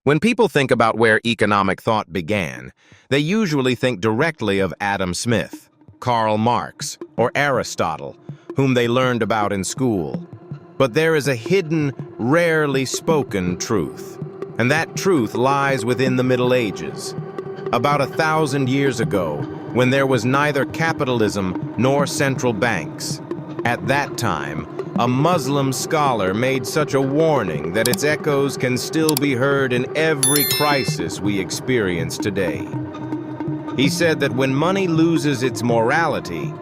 When people think about where economic thought began, they usually think directly of Adam Smith, Karl Marx, or Aristotle, whom they learned about in school. But there is a hidden, rarely spoken truth, and that truth lies within the Middle Ages. About 1,000 years ago, when there was neither capitalism nor central banks. At that time, a Muslim scholar made such a warning that its echoes can still be heard in every crisis we experience today. He said that when money loses its morality,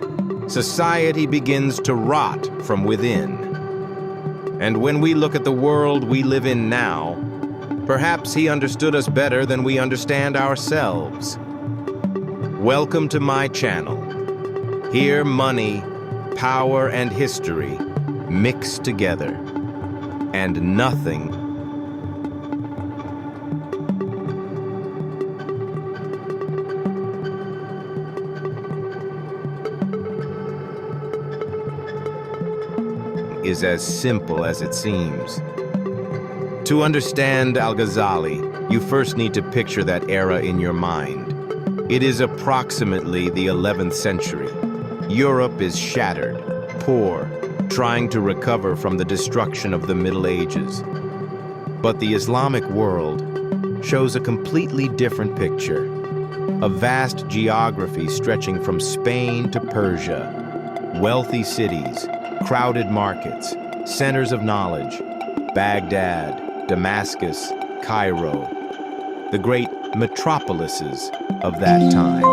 society begins to rot from within. And when we look at the world we live in now, perhaps he understood us better than we understand ourselves. Welcome to my channel. Here money, power, and history mix together, and nothing is as simple as it seems. To understand Al-Ghazali, you first need to picture that era in your mind. It is approximately the 11th century. Europe is shattered, poor, trying to recover from the destruction of the Middle Ages. But the Islamic world shows a completely different picture. A vast geography stretching from Spain to Persia, wealthy cities, crowded markets, centers of knowledge, Baghdad, Damascus, Cairo, the great metropolises of that time.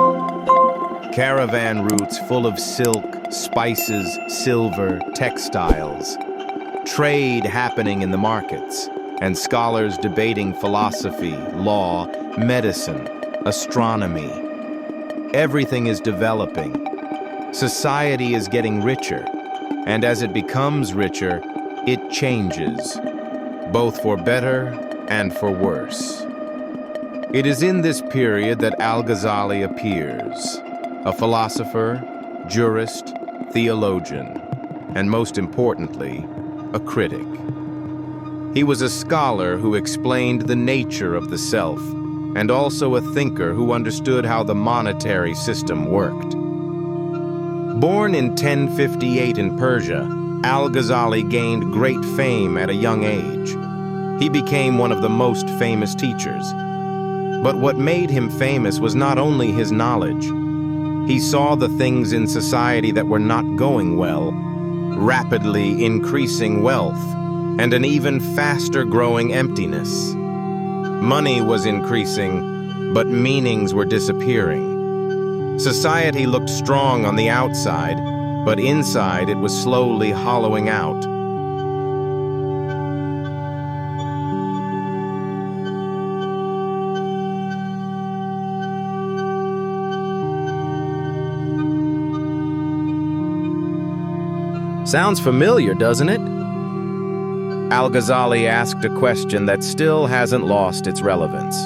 Caravan routes full of silk, spices, silver, textiles, trade happening in the markets, and scholars debating philosophy, law, medicine, astronomy. Everything is developing. Society is getting richer, and as it becomes richer, it changes, both for better and for worse. It is in this period that Al-Ghazali appears, a philosopher, jurist, theologian, and most importantly, a critic. He was a scholar who explained the nature of the self, and also a thinker who understood how the monetary system worked. Born in 1058 in Persia, Al-Ghazali gained great fame at a young age. He became one of the most famous teachers. But what made him famous was not only his knowledge. He saw the things in society that were not going well, rapidly increasing wealth, and an even faster growing emptiness. Money was increasing, but meanings were disappearing. Society looked strong on the outside, but inside it was slowly hollowing out. Sounds familiar, doesn't it? Al-Ghazali asked a question that still hasn't lost its relevance.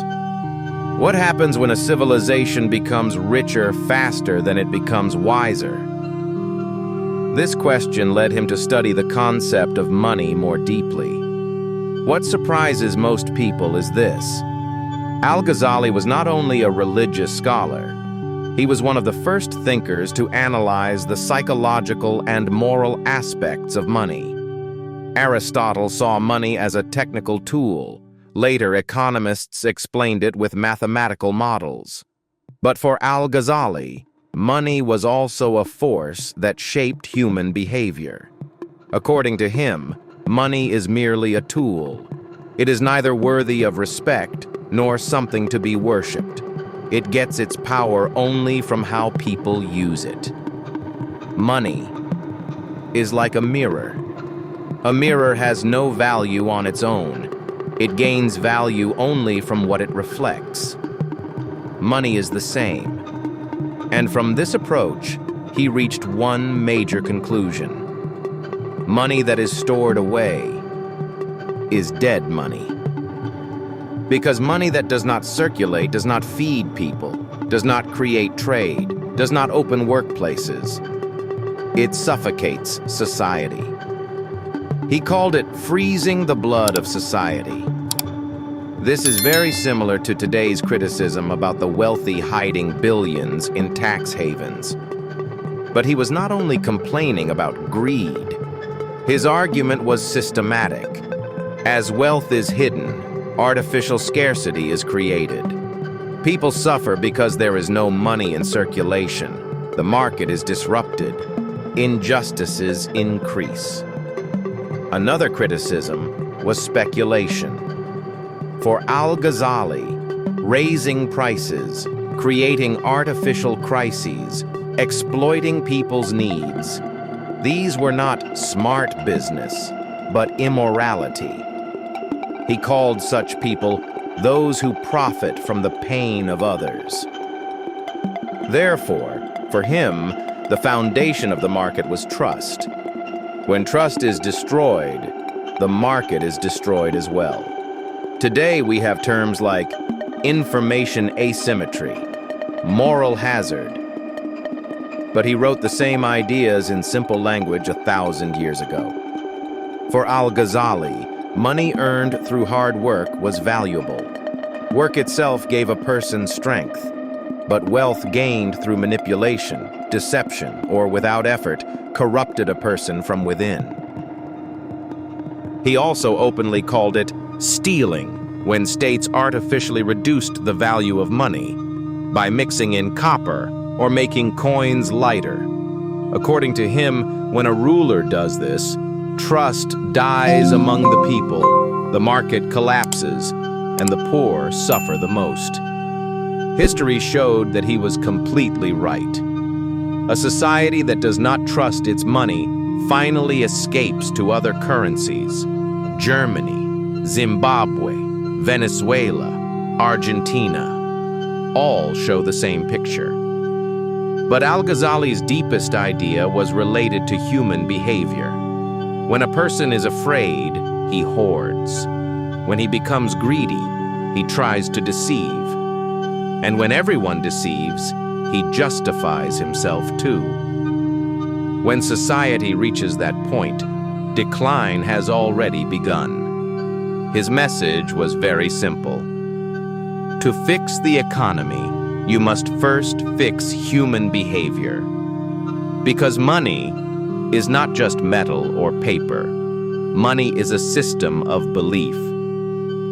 What happens when a civilization becomes richer faster than it becomes wiser? This question led him to study the concept of money more deeply. What surprises most people is this. Al-Ghazali was not only a religious scholar, he was one of the first thinkers to analyze the psychological and moral aspects of money. Aristotle saw money as a technical tool. Later, economists explained it with mathematical models. But for Al-Ghazali, money was also a force that shaped human behavior. According to him, money is merely a tool. It is neither worthy of respect nor something to be worshipped. It gets its power only from how people use it. Money is like a mirror. A mirror has no value on its own. It gains value only from what it reflects. Money is the same. And from this approach, he reached one major conclusion. Money that is stored away is dead money. Because money that does not circulate does not feed people, does not create trade, does not open workplaces. It suffocates society. He called it freezing the blood of society. This is very similar to today's criticism about the wealthy hiding billions in tax havens. But he was not only complaining about greed. His argument was systematic. As wealth is hidden, artificial scarcity is created. People suffer because there is no money in circulation. The market is disrupted. Injustices increase. Another criticism was speculation. For Al-Ghazali, raising prices, creating artificial crises, exploiting people's needs, these were not smart business, but immorality. He called such people those who profit from the pain of others. Therefore, for him, the foundation of the market was trust. When trust is destroyed, the market is destroyed as well. Today we have terms like information asymmetry, moral hazard. But he wrote the same ideas in simple language 1,000 years ago. For Al-Ghazali, money earned through hard work was valuable. Work itself gave a person strength, but wealth gained through manipulation, deception, or without effort corrupted a person from within. He also openly called it stealing when states artificially reduced the value of money by mixing in copper or making coins lighter. According to him, when a ruler does this, trust dies among the people, the market collapses, and the poor suffer the most. History showed that he was completely right. A society that does not trust its money finally escapes to other currencies. Germany, Zimbabwe, Venezuela, Argentina, all show the same picture. But Al-Ghazali's deepest idea was related to human behavior. When a person is afraid, he hoards. When he becomes greedy, he tries to deceive. And when everyone deceives, he justifies himself too. When society reaches that point, decline has already begun. His message was very simple. To fix the economy, you must first fix human behavior. Because money is not just metal or paper. Money is a system of belief.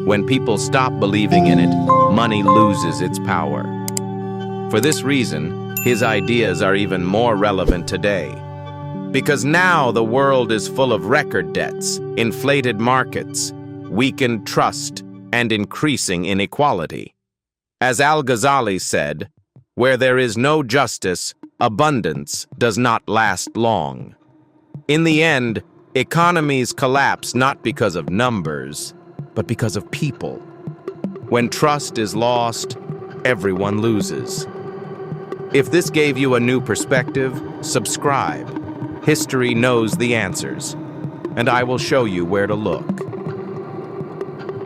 When people stop believing in it, money loses its power. For this reason, his ideas are even more relevant today. Because now the world is full of record debts, inflated markets, weakened trust, and increasing inequality. As Al-Ghazali said, where there is no justice, abundance does not last long. In the end, economies collapse not because of numbers, but because of people. When trust is lost, everyone loses. If this gave you a new perspective, subscribe. History knows the answers, and I will show you where to look.